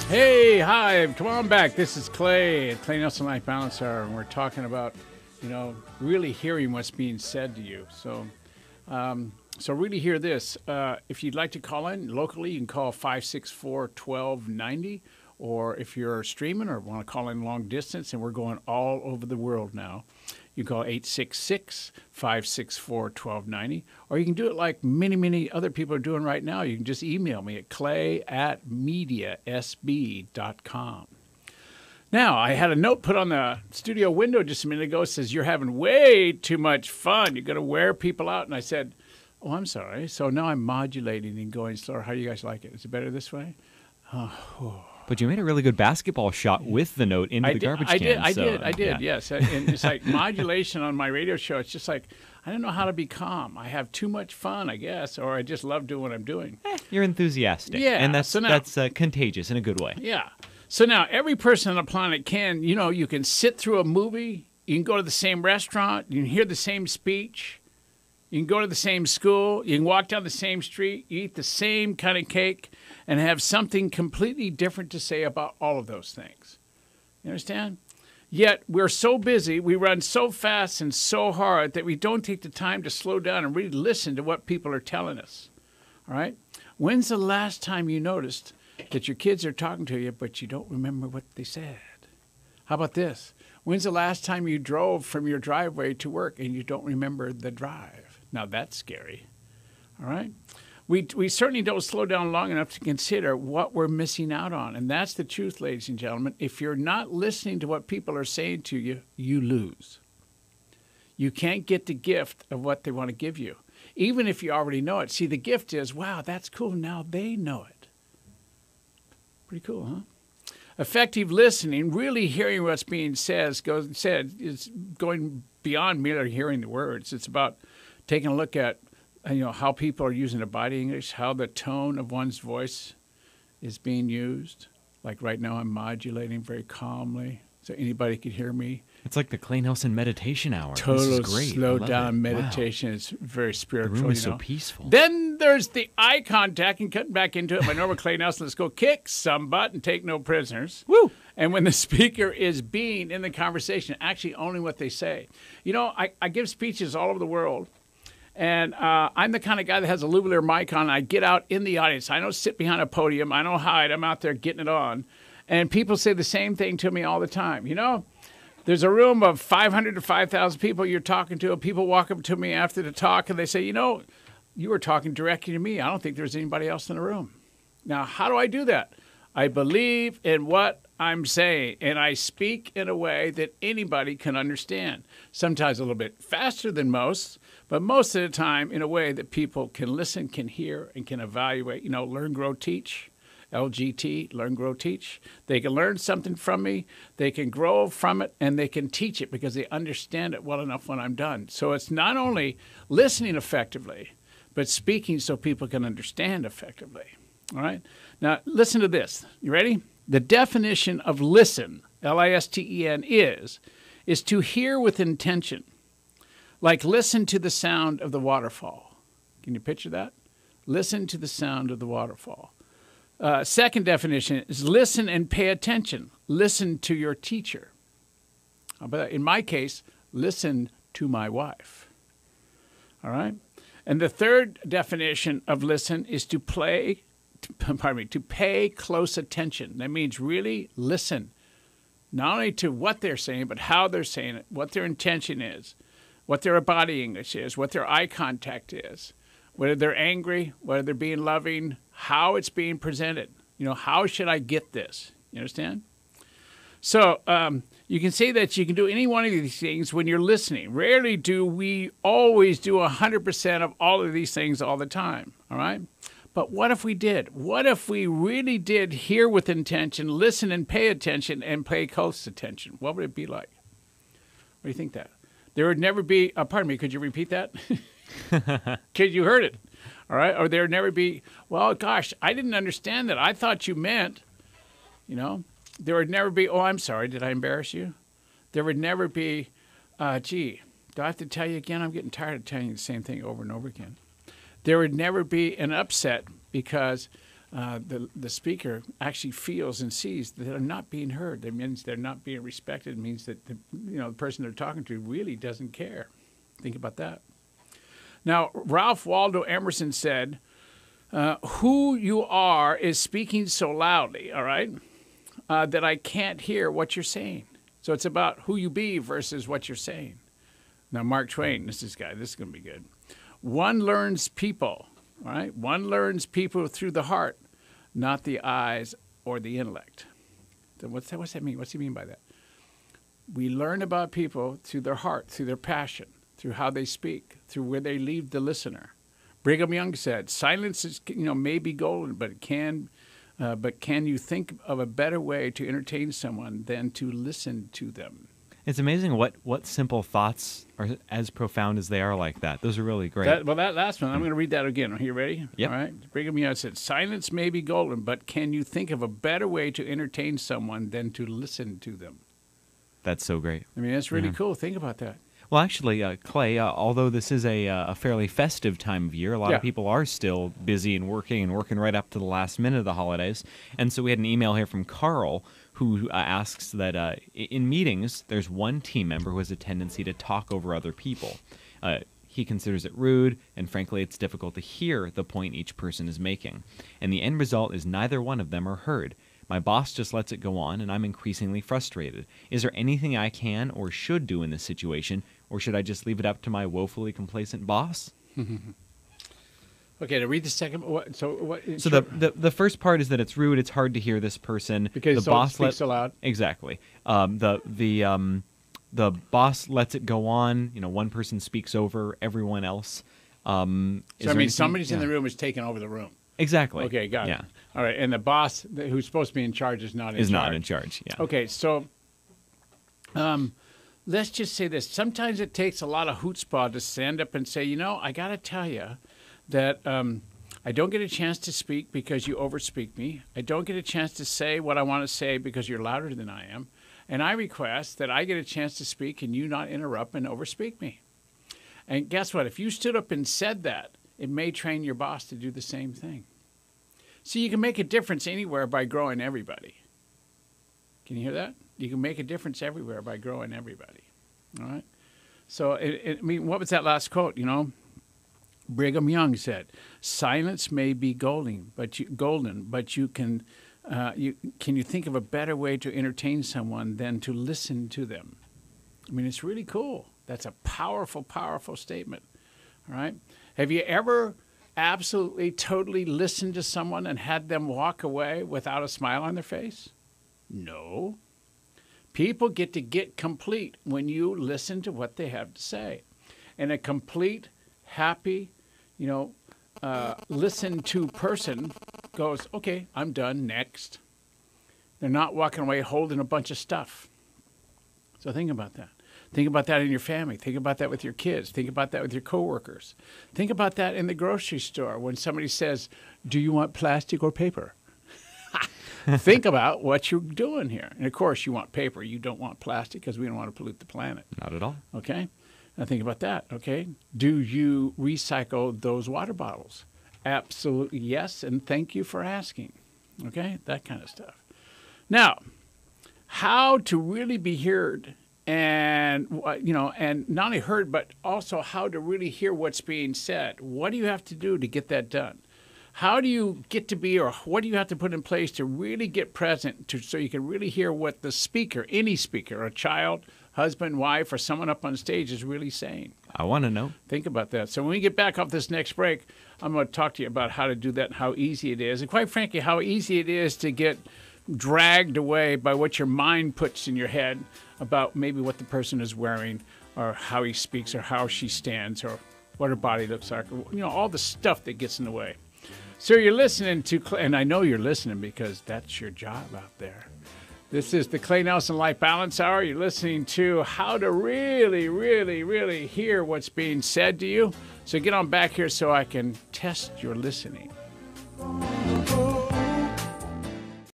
Hey, hi, come on back. This is Clay at Clay Nelson Life Balance Hour, and we're talking about, really hearing what's being said to you. So really hear this. If you'd like to call in locally, you can call 564-1290, or if you're streaming or want to call in long distance, and we're going all over the world now, you can call 866-564-1290, or you can do it like many, many other people are doing right now. You can just email me at clay@mediasb.com. Now, I had a note put on the studio window just a minute ago. It says, you're having way too much fun. You're going to wear people out. And I said, oh, I'm sorry. So now I'm modulating and going slower. How do you guys like it? Is it better this way? But you made a really good basketball shot with the note into the garbage can. I did, yes. And it's like modulation on my radio show. It's just like, I don't know how to be calm. I have too much fun, I guess, or I just love doing what I'm doing. You're enthusiastic. Yeah. And that's contagious in a good way. Yeah. So now every person on the planet can, you can sit through a movie. You can go to the same restaurant. You can hear the same speech. You can go to the same school. You can walk down the same street. You eat the same kind of cake and have something completely different to say about all of those things. You understand? Yet we're so busy, we run so fast and so hard that we don't take the time to slow down and really listen to what people are telling us. All right? When's the last time you noticed that your kids are talking to you, but you don't remember what they said? How about this? When's the last time you drove from your driveway to work and you don't remember the drive? Now, that's scary. All right? We certainly don't slow down long enough to consider what we're missing out on. And that's the truth, ladies and gentlemen. If you're not listening to what people are saying to you, you lose. You can't get the gift of what they want to give you, even if you already know it. See, the gift is, wow, that's cool. Now they know it. Pretty cool, huh? Effective listening, really hearing what's being said, is going beyond merely hearing the words. It's about taking a look at how people are using their body English, how the tone of one's voice is being used. Like right now, I'm modulating very calmly so anybody could hear me. It's like the Clay Nelson meditation hour. Total this is great. slow down meditation. Wow. It's very spiritual. The room is so peaceful. Then there's the eye contact, and cutting back into it, my normal Clay Nelson, let's go kick some butt and take no prisoners. Woo! And when the speaker is being in the conversation, actually owning what they say. I give speeches all over the world. And I'm the kind of guy that has a lavalier mic on. I get out in the audience. I don't sit behind a podium. I don't hide. I'm out there getting it on. And people say the same thing to me all the time. There's a room of 500 to 5,000 people you're talking to. People walk up to me after the talk, and they say, you were talking directly to me. I don't think there's anybody else in the room. Now, how do I do that? I believe in what I'm saying, and I speak in a way that anybody can understand. Sometimes a little bit faster than most, but most of the time in a way that people can listen, can hear, and can evaluate. Learn, grow, teach. LGT, learn, grow, teach. They can learn something from me, they can grow from it, and they can teach it because they understand it well enough when I'm done. So it's not only listening effectively, but speaking so people can understand effectively. All right? Now, listen to this. You ready? The definition of listen, L-I-S-T-E-N, is to hear with intention. Like listen to the sound of the waterfall. Can you picture that? Listen to the sound of the waterfall. Second definition is listen and pay attention. Listen to your teacher. But in my case, listen to my wife. All right? And the third definition of listen is to pay close attention. That means really listen, not only to what they're saying, but how they're saying it, what their intention is, what their body English is, what their eye contact is, whether they're angry, whether they're being loving, how it's being presented. How should I get this? You understand? So you can say that you can do any one of these things when you're listening. Rarely do we always do 100% of all of these things all the time, all right? But what if we did? What if we really did hear with intention, listen and pay attention, and pay close attention? What would it be like? What do you think that? There would never be, pardon me, could you repeat that? Kid, you heard it, all right? Or there would never be, well, gosh, I didn't understand that. I thought you meant, there would never be, oh, I'm sorry, did I embarrass you? There would never be, gee, do I have to tell you again? I'm getting tired of telling you the same thing over and over again. There would never be an upset because the speaker actually feels and sees that they're not being heard. That means they're not being respected. It means that the person they're talking to really doesn't care. Think about that. Now, Ralph Waldo Emerson said, who you are is speaking so loudly, all right, that I can't hear what you're saying. So it's about who you be versus what you're saying. Now, Mark Twain, this is going to be good. One learns people, all right? One learns people through the heart, not the eyes or the intellect. So what's that mean? What's he mean by that? We learn about people through their heart, through their passion, through how they speak, through where they leave the listener. Brigham Young said, silence is, may be golden, but can you think of a better way to entertain someone than to listen to them? It's amazing what simple thoughts are as profound as they are like that. Those are really great. That last one, I'm going to read that again. Are you ready? Yep. All right. Brigham Young said, silence may be golden, but can you think of a better way to entertain someone than to listen to them? That's so great. I mean, that's really cool. Think about that. Well, actually, Clay, although this is a fairly festive time of year, a lot of people are still busy and working right up to the last minute of the holidays. And so we had an email here from Carl who asks that in meetings, there's one team member who has a tendency to talk over other people. He considers it rude, and frankly, it's difficult to hear the point each person is making. And the end result is neither one of them are heard. My boss just lets it go on, and I'm increasingly frustrated. Is there anything I can or should do in this situation, or should I just leave it up to my woefully complacent boss? Okay, to read the second. So the first part is that it's rude. It's hard to hear this person because the boss speaks so loud. Exactly. The boss lets it go on. One person speaks over everyone else. Somebody's in the room is taking over the room. Exactly. Okay, got it. Yeah. All right, and the boss who's supposed to be in charge is not in charge. Not in charge. Yeah. Okay, so let's just say this. Sometimes it takes a lot of chutzpah to stand up and say, I got to tell you that I don't get a chance to speak because you overspeak me. I don't get a chance to say what I want to say because you're louder than I am. And I request that I get a chance to speak and you not interrupt and overspeak me. And guess what? If you stood up and said that, it may train your boss to do the same thing. See, you can make a difference anywhere by growing everybody. Can you hear that? You can make a difference everywhere by growing everybody. All right? So, what was that last quote, Brigham Young said, silence may be golden, but you can you think of a better way to entertain someone than to listen to them? I mean, it's really cool. That's a powerful, powerful statement. All right? Have you ever absolutely, totally listened to someone and had them walk away without a smile on their face? No. People get complete when you listen to what they have to say. And a complete, happy, listen to person goes, okay, I'm done, next. They're not walking away holding a bunch of stuff. So think about that. Think about that in your family. Think about that with your kids. Think about that with your coworkers. Think about that in the grocery store when somebody says, do you want plastic or paper? Think about what you're doing here. And of course, you want paper. You don't want plastic because we don't want to pollute the planet. Not at all. Okay? Now think about that, okay? Do you recycle those water bottles? Absolutely yes, and thank you for asking. Okay? That kind of stuff. Now, how to really be heard and, and not only heard, but also how to really hear what's being said. What do you have to do to get that done? How do you get to be, or what do you have to put in place to really get present so you can really hear what the speaker, any speaker, a child, husband, wife, or someone up on stage is really saying? I want to know. Think about that. So when we get back off this next break, I'm going to talk to you about how to do that and how easy it is. And quite frankly, how easy it is to get dragged away by what your mind puts in your head about maybe what the person is wearing or how he speaks or how she stands or what her body looks like, or, all the stuff that gets in the way. So you're listening to, and I know you're listening because that's your job out there. This is the Clay Nelson Life Balance Hour. You're listening to how to really, really, really hear what's being said to you. So get on back here so I can test your listening.